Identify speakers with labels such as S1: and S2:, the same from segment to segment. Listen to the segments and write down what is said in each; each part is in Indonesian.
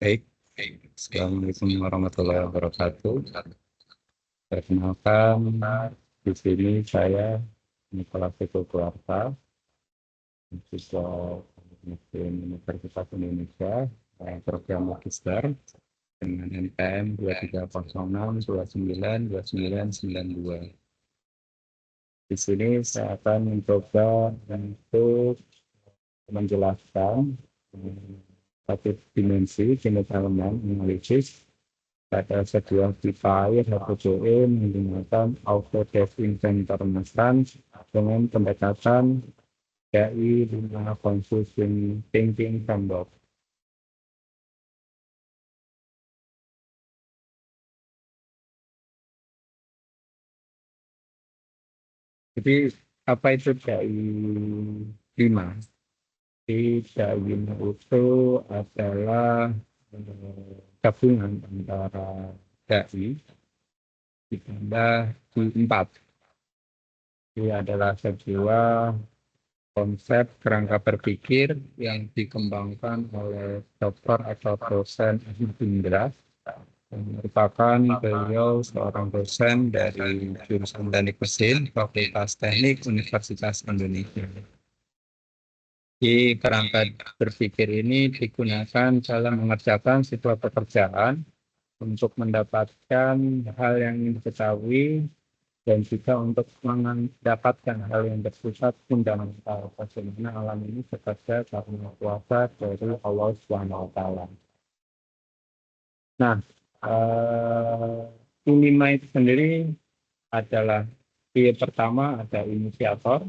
S1: Baik, Assalamualaikum warahmatullahi wabarakatuh. Perkenalkan, di sini saya Nikola Vito Kuarta, mahasiswa Muslim Universitas Indonesia, program Magister dengan NPM 2306-29-2992. Di sini saya akan mencoba untuk menjelaskan satu dimensi jenis elemen analisis pada sebuah device HPCE menggunakan Autodesk Inventor Instance dengan pendekatan DAI 5 Confusion Thinking Framework. Jadi apa itu DAI 5? Di DAI 5 itu adalah gabungan antara DAI ditambah di 4. Ini adalah sebuah konsep kerangka berpikir yang dikembangkan oleh Dr. atau dosen Ahmad Indra, yang merupakan beliau seorang dosen dari jurusan Teknik Mesin Fakultas Teknik Universitas Indonesia. Di kerangka berpikir ini digunakan dalam mengerjakan sebuah pekerjaan untuk mendapatkan hal yang ingin diketahui dan juga untuk mendapatkan hal yang bersifat fundamental, bagaimana alam ini bekerja karena kuasa dari Allah Subhanahu wa Ta'ala. Nah, lima itu sendiri adalah yang pertama ada inisiator,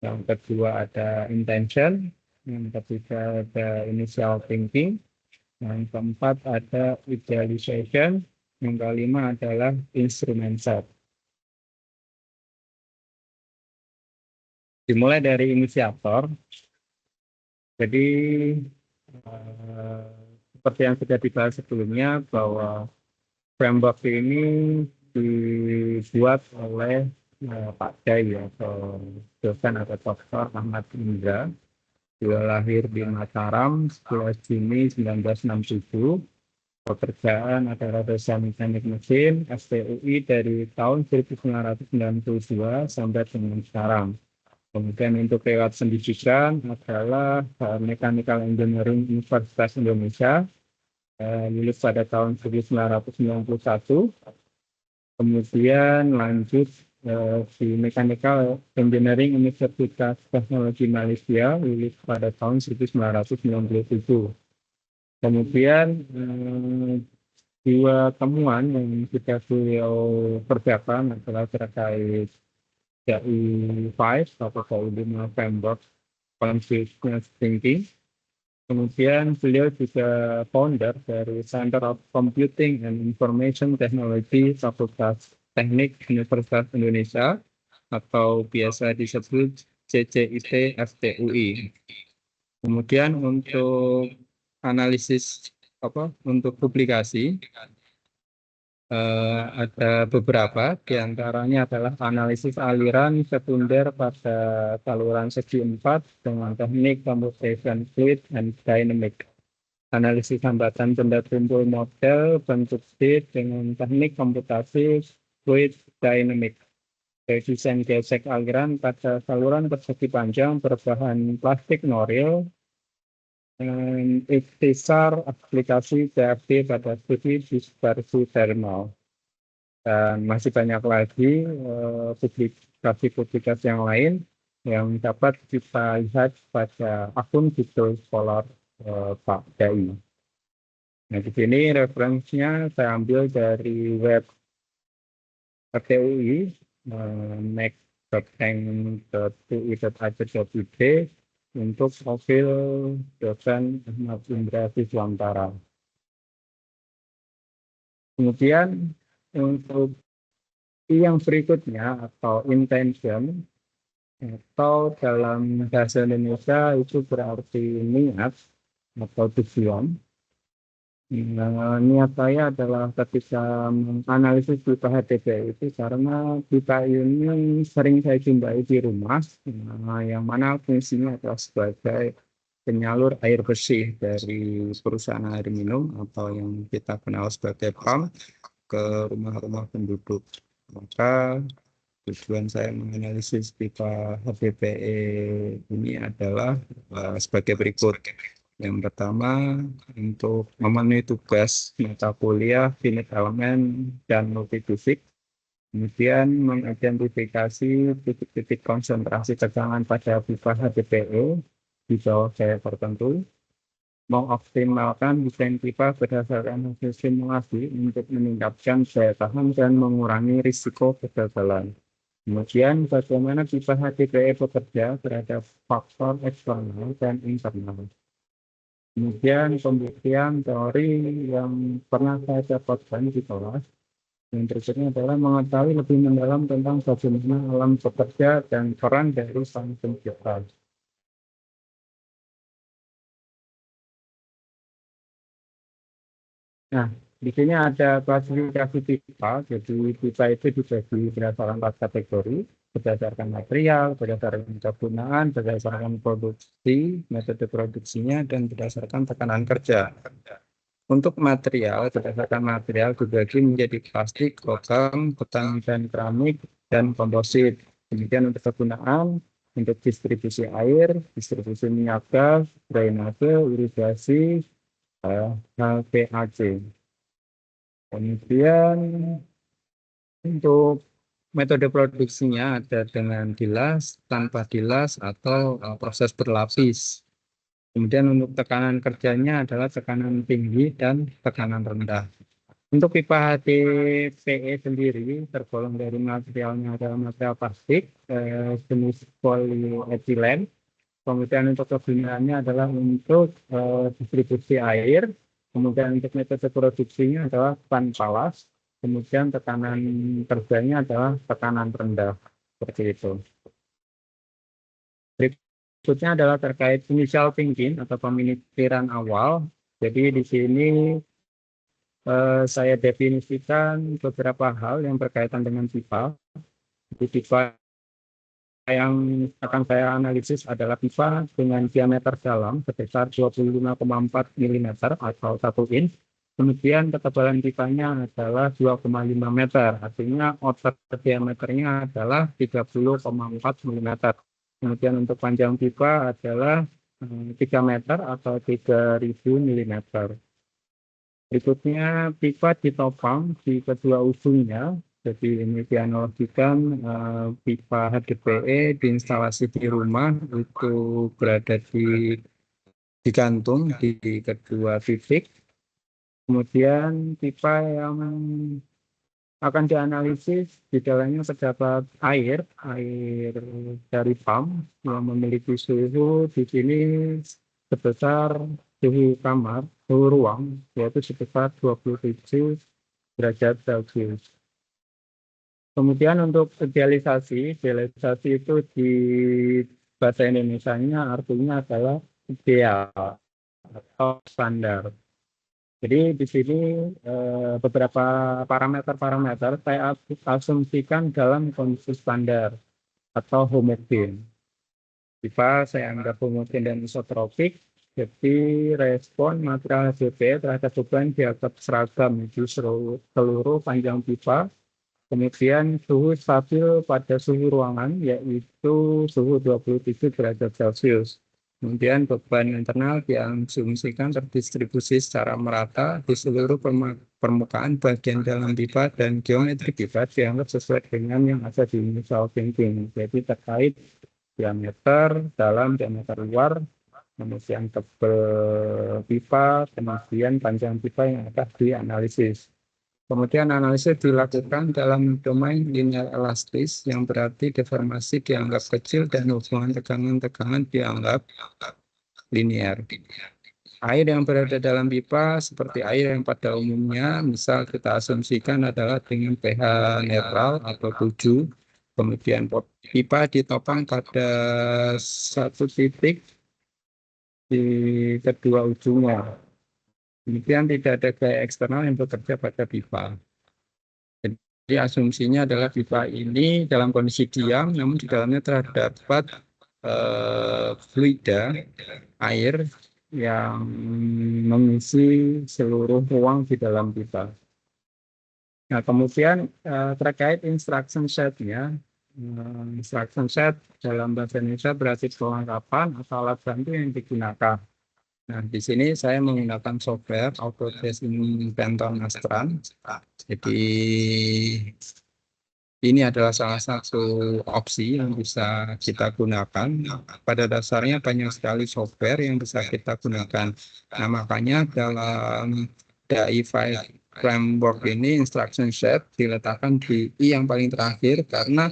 S1: yang kedua ada intention, yang ketiga ada initial thinking, yang keempat ada idealization, yang kelima adalah instrument set. Dimulai dari inisiator. Jadi seperti yang sudah dibahas sebelumnya bahwa framework ini dibuat oleh Pak Dai atau dosen atau Dr. Ahmad Indra. Dia lahir di Mataram 11 Juni 1967. Pekerjaan adalah dosen teknik mesin STUI dari tahun 1992 sampai dengan sekarang. Kemudian untuk lewat pendidikan adalah Mechanical Engineering Universitas Indonesia, lulus pada tahun 1991. Kemudian lanjut di Mechanical Engineering Universitas Teknologi Malaysia, lulus pada tahun 1997. Kemudian dua temuan yang sudah beliau kerjakan adalah terkait DAI 5 atau DAI 5 Framework Consciousness Thinking. Kemudian beliau juga founder dari Center of Computing and Information Technology Fakultas Teknik Universitas Indonesia atau biasa disebut CCIT FTUI. Kemudian untuk analisis untuk publikasi ada beberapa, diantaranya adalah analisis aliran sekunder pada saluran segi 4 dengan teknik computation fluid and dynamic, analisis hambatan benda tumpul model bentuk sheet dengan teknik komputasi fluid dynamic, desain gesek aliran pada saluran persegi panjang berbahan plastik noril, ikhtisar aplikasi CFD pada studi dispersi thermal. Dan masih banyak lagi publikasi-publikasi yang lain yang dapat kita lihat pada akun Google Scholar Pak Dai. Nah, di sini referensinya saya ambil dari web RTUI, next.eng.ui.ac.id untuk profil dosen Ahmad Indra Siswantara. Kemudian untuk yang berikutnya atau intention atau dalam bahasa Indonesia itu berarti niat atau tujuan. Niat saya adalah ketika menganalisis pipa HDP itu karena pipa ini sering saya jumpai di rumah, yang mana fungsinya adalah sebagai penyalur air bersih dari perusahaan air minum atau yang kita kenal sebagai PAM ke rumah-rumah penduduk. Maka tujuan saya menganalisis pipa HDPE ini adalah sebagai berikut. Yang pertama, untuk memenuhi tugas mata kuliah, finite elemen, dan multifisik. Kemudian mengidentifikasi titik-titik konsentrasi tegangan pada pipa HDPE di bawah gaya tertentu, mengoptimalkan desain pipa berdasarkan hasil simulasi untuk meningkatkan daya tahan dan mengurangi risiko kegagalan. Kemudian bagaimana pipa HDPE bekerja terhadap faktor eksternal dan internal. Kemudian pembuktian teori yang pernah saya dapatkan di kelas. Yang berikutnya adalah mengetahui lebih mendalam tentang bagaimana alam bekerja dan peran dari sang pencipta. Nah, di sini ada klasifikasi pipa. Jadi pipa itu dibagi berdasarkan 4 kategori, berdasarkan material, berdasarkan kegunaan, berdasarkan produksi, metode produksinya, dan berdasarkan tekanan kerja. Untuk material, berdasarkan material dibagi menjadi plastik, logam, beton, dan keramik, dan komposit. Kemudian untuk kegunaan, untuk distribusi air, distribusi minyak gas, drainase, irigasi, HVAC. Kemudian untuk metode produksinya ada dengan dilas, tanpa dilas, atau proses berlapis. Kemudian untuk tekanan kerjanya adalah tekanan tinggi dan tekanan rendah. Untuk pipa HDPE sendiri tergolong dari materialnya adalah material plastik jenis polyethylene. Kemudian untuk kegunaannya adalah untuk distribusi air. Kemudian untuk metode produksinya adalah tanpa las. Kemudian tekanan kerjanya adalah tekanan rendah seperti itu. Berikutnya adalah terkait initial thinking atau pemikiran awal. Jadi di sini saya definisikan beberapa hal yang berkaitan dengan pipa. Di pipa yang akan saya analisis adalah pipa dengan diameter dalam sebesar 25,4 mm atau 1 inch. Kemudian ketebalan pipanya adalah 2,5 meter, artinya outer diameternya adalah 30,4 mm. Kemudian untuk panjang pipa adalah 3 meter atau 3000 mm. Berikutnya pipa ditopang di kedua ujungnya. Jadi ini dianalogikan pipa HDPE di instalasi di rumah itu berada digantung di kedua titik. Kemudian pipa yang akan dianalisis di dalamnya terdapat air dari pump yang memiliki suhu di sini sebesar suhu kamar, suhu ruang, yaitu sebesar 27 derajat Celcius. Kemudian untuk idealisasi itu di bahasa Indonesianya artinya adalah ideal atau standar. Jadi di sini beberapa parameter saya asumsikan dalam kondisi standar atau homogen. Pipa saya anggap homogen dan isotropik. Jadi respon material HDPE terhadap beban dianggap seragam di seluruh panjang pipa. Kemudian suhu stabil pada suhu ruangan yaitu suhu 27 derajat Celcius. Kemudian beban internal diasumsikan terdistribusi secara merata di seluruh permukaan bagian dalam pipa dan geometri pipa dianggap sesuai dengan yang ada di initial thinking. Jadi terkait diameter dalam, diameter luar, kemudian tebal pipa, kemudian panjang pipa yang akan dianalisis. Kemudian analisis dilakukan dalam domain linear elastis yang berarti deformasi dianggap kecil dan hubungan tegangan-tegangan dianggap linear. Air yang berada dalam pipa seperti air yang pada umumnya misal kita asumsikan adalah dengan pH netral atau 7. Kemudian pipa ditopang pada satu titik di kedua ujungnya. Kemudian tidak ada gaya eksternal yang bekerja pada pipa. Jadi asumsinya adalah pipa ini dalam kondisi diam, namun di dalamnya terdapat fluida air yang mengisi seluruh ruang di dalam pipa. Nah, kemudian terkait instruction set-nya, instruction set dalam bahasa Indonesia berarti perlengkapan atau alat bantu yang digunakan. Nah, di sini saya menggunakan software Autodesk Inventor Nastran. Jadi ini adalah salah satu opsi yang bisa kita gunakan. Pada dasarnya banyak sekali software yang bisa kita gunakan. Nah, makanya dalam DAI 5 framework ini instruction set diletakkan di I yang paling terakhir karena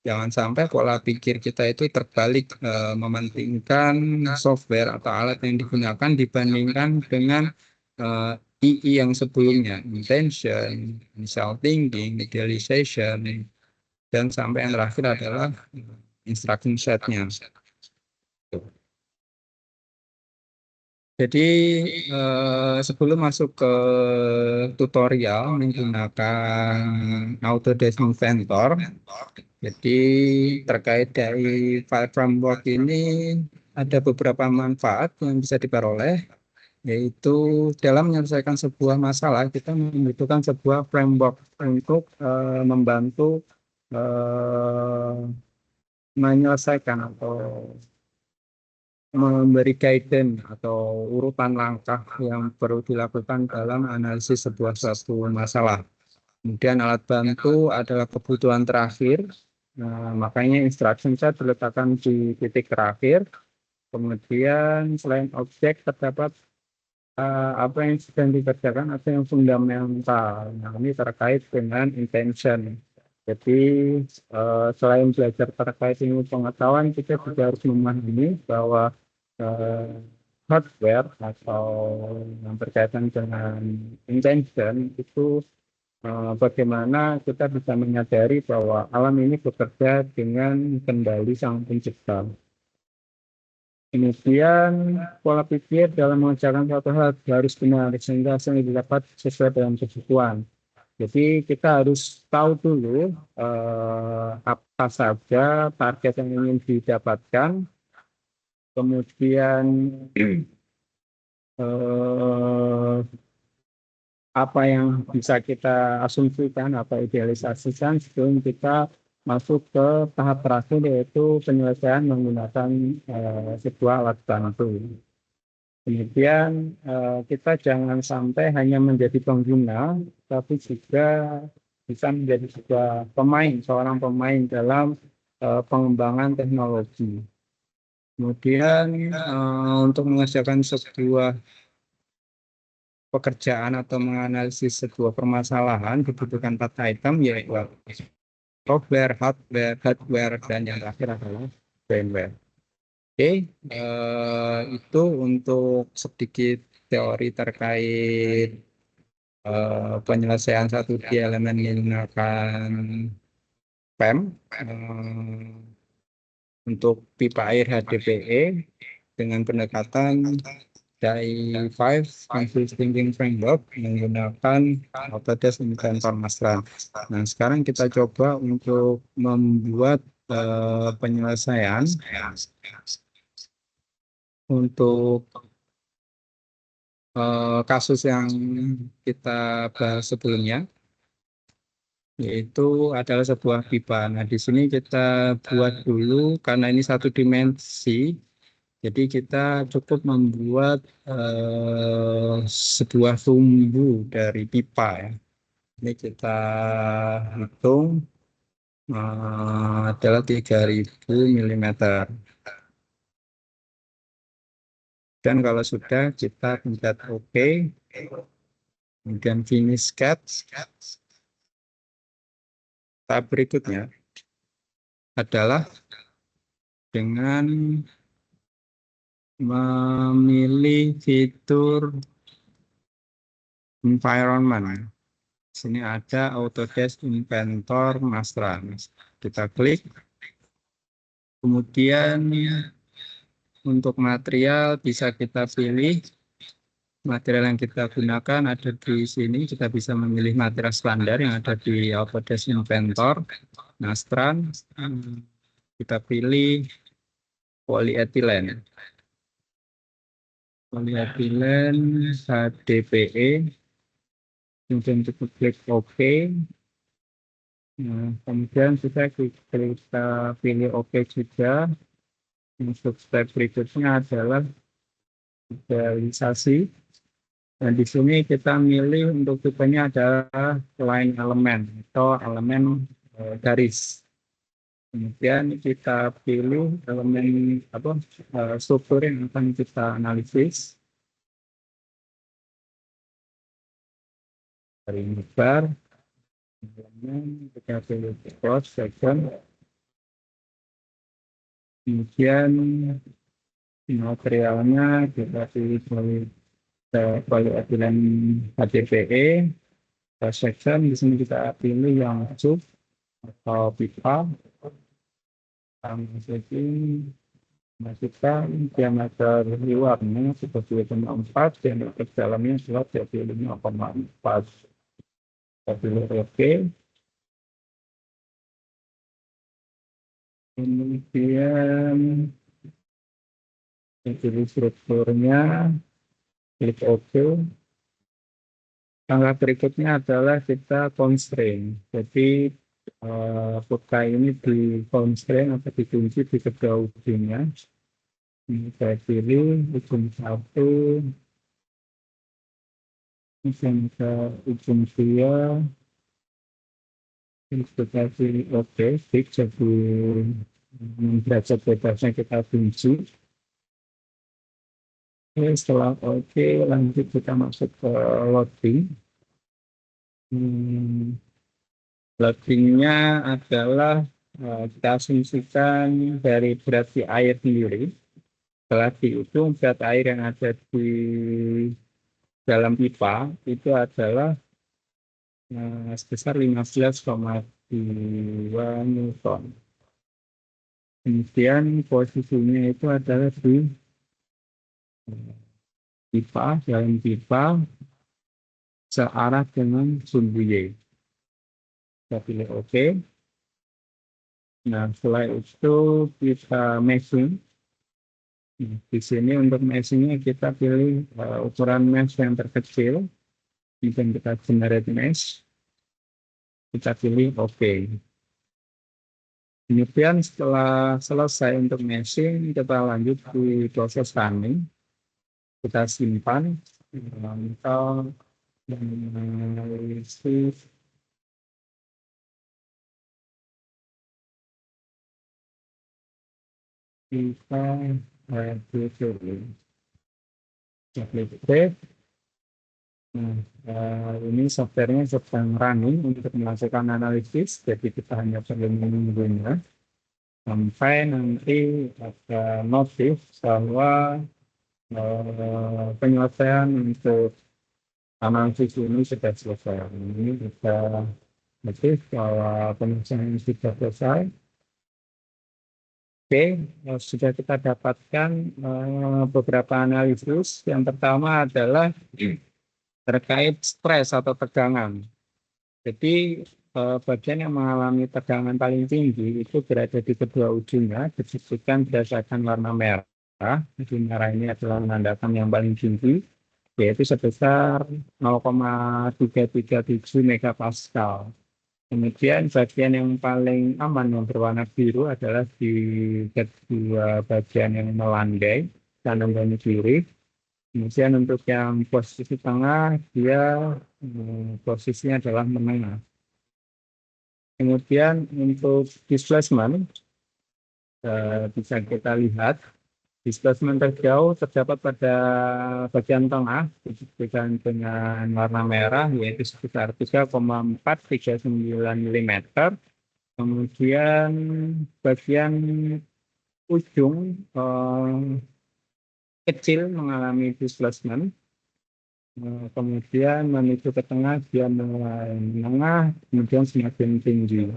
S1: jangan sampai pola pikir kita itu terbalik, mementingkan software atau alat yang digunakan dibandingkan dengan II yang sebelumnya, intention, initial thinking, idealization, dan sampai yang terakhir adalah instruction set-nya. Jadi sebelum masuk ke tutorial menggunakan Autodesk Inventor, jadi terkait dari file framework ini ada beberapa manfaat yang bisa diperoleh, yaitu dalam menyelesaikan sebuah masalah kita membutuhkan sebuah framework untuk membantu menyelesaikan atau memberi guidance atau urutan langkah yang perlu dilakukan dalam analisis suatu masalah. Kemudian alat bantu adalah kebutuhan terakhir. Nah, makanya instruction set diletakkan di titik terakhir. Kemudian selain objek terdapat apa yang sedang dikerjakan atau yang fundamental. Nah, ini terkait dengan intention. Jadi selain belajar terkait ilmu pengetahuan, kita juga harus memahami bahwa hardware atau yang berkaitan dengan intention itu bagaimana kita bisa menyadari bahwa alam ini bekerja dengan kendali Sang Pencipta. Kemudian pola pikir dalam mengerjakan suatu hal harus benar sehingga hasil yang didapat sesuai dengan kebutuhan. Jadi kita harus tahu dulu apa saja target yang ingin didapatkan, kemudian apa yang bisa kita asumsikan, apa idealisasikan sebelum kita masuk ke tahap terakhir yaitu penyelesaian menggunakan sebuah alat bantu. Kemudian kita jangan sampai hanya menjadi pengguna, tapi juga bisa menjadi sebuah pemain, seorang pemain dalam pengembangan teknologi. Kemudian untuk mengerjakan sebuah pekerjaan atau menganalisis sebuah permasalahan dibutuhkan 4 item yaitu software, hardware, dan yang terakhir adalah firmware. Oke, itu untuk sedikit teori terkait penyelesaian satu di elemen menggunakan PEM untuk pipa air HDPE dengan pendekatan DAI 5 Confused Thinking Framework menggunakan Autodesk Inventor Nastran. Nah, sekarang kita coba untuk membuat penyelesaian untuk kasus yang kita bahas sebelumnya, yaitu adalah sebuah pipa. Nah, di sini kita buat dulu karena ini satu dimensi. Jadi kita cukup membuat sebuah sumbu dari pipa ya. Ini kita hitung adalah 3000 mm. Dan kalau sudah kita pencet OK, kemudian finish sketch. Tahap berikutnya adalah dengan memilih fitur environment. Sini ada Autodesk Inventor Nastran. Kita klik. Kemudian untuk material bisa kita pilih. Material yang kita gunakan ada di sini. Kita bisa memilih material standar yang ada di Autodesk Inventor Nastran. Kita pilih polyethylene. Polyethylene HDPE, kemudian cukup klik OK. Nah, kemudian kita pilih OK juga. Untuk step berikutnya adalah visualisasi. Dan di sini kita milih untuk tipenya adalah line element atau elemen garis. Kemudian kita pilih elemen struktur yang akan kita analisis dari bar, elemen kita pilih cross section, kemudian materialnya kita pilih polyethylene HDPE, cross section di sini kita pilih yang tube atau pipa, masukkan diameter luarnya 1,4, diameter dalamnya adalah 25,4. Kita pilih OK. Kemudian pilih strukturnya, klik OK. Langkah berikutnya adalah kita constraint. Jadi peka ini di constraint atau dikunci di kedua ujungnya. Ini saya pilih ujung 1, ujung ke ujung 2, kita pilih OK, fix jadi derajat bebasnya kita kunci. Oke, setelah OK, lanjut kita masuk ke loading. Loadingnya adalah kita asumsikan dari berat air sendiri. Setelah dihitung berat air yang ada di dalam pipa itu adalah sebesar 15,2 Newton. Kemudian posisinya itu adalah di pipa, dalam pipa searah dengan sumbu Y. Kita pilih OK. Nah, setelah itu kita meshing. Di sini untuk meshingnya kita pilih ukuran mesh yang terkecil. Kemudian kita generate mesh. Kita pilih OK. Kemudian setelah selesai untuk meshing, kita lanjut di proses running. Kita simpan untuk menganalisis kita ini softwarenya sedang running untuk melakukan analisis, jadi kita hanya perlu menunggunya sampai nanti ada notif bahwa penyelesaian untuk analisis ini sudah selesai. Ini kita notif bahwa penyelesaian ini sudah selesai. Oke, sudah kita dapatkan beberapa analisis. Yang pertama adalah terkait stres atau tegangan. Jadi bagian yang mengalami tegangan paling tinggi itu berada di kedua ujungnya, disebutkan berdasarkan warna merah. Jadi merah ini adalah menandakan yang paling tinggi, yaitu sebesar 0,337 megapascal. Kemudian bagian yang paling aman yang berwarna biru adalah di kedua bagian yang melandai, kanan dan kiri. Kemudian untuk yang posisi tengah, dia posisinya adalah menengah. Kemudian untuk displacement, bisa kita lihat, displacement terjauh terdapat pada bagian tengah, disebutkan dengan warna merah, yaitu sekitar 3,439 mm. Kemudian bagian ujung kecil mengalami displacement. Kemudian menuju ke tengah dia mulai menengah, kemudian semakin tinggi.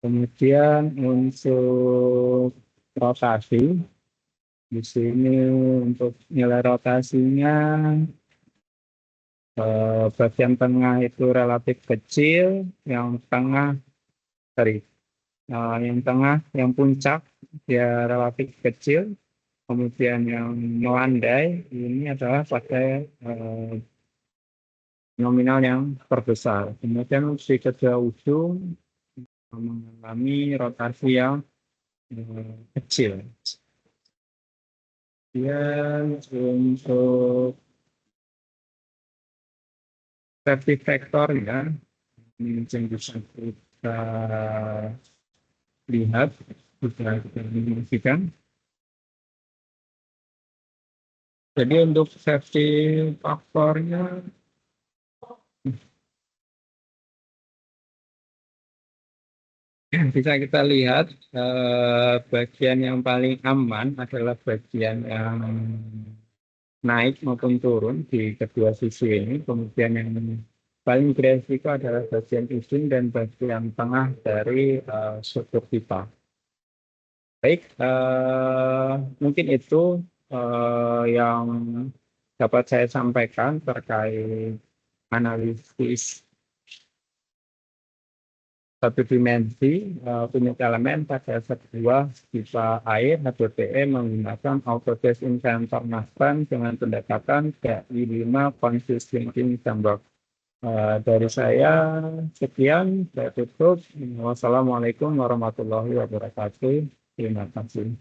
S1: Kemudian untuk rotasi, di sini untuk nilai rotasinya bagian tengah itu relatif kecil, yang tengah, yang puncak dia relatif kecil, Kemudian yang melandai ini adalah pada nominal yang terbesar. Kemudian di kedua ujung mengalami rotasi yang kecil. Kemudian untuk safety factor ya, ini mungkin bisa kita lihat, bisa kita informasikan. Jadi untuk safety faktornya bisa kita lihat bagian yang paling aman adalah bagian yang naik maupun turun di kedua sisi ini. Kemudian yang paling beresiko adalah bagian ujung dan bagian tengah dari struktur pipa. Baik, mungkin itu yang dapat saya sampaikan terkait analisis satu dimensi unit elemen pada sebuah pipa air HDPE menggunakan Autodesk Inventor Naspen dengan pendekatan KI 5 Consistent Framework. Dari saya sekian, saya tutup. Wassalamualaikum warahmatullahi wabarakatuh. Terima kasih.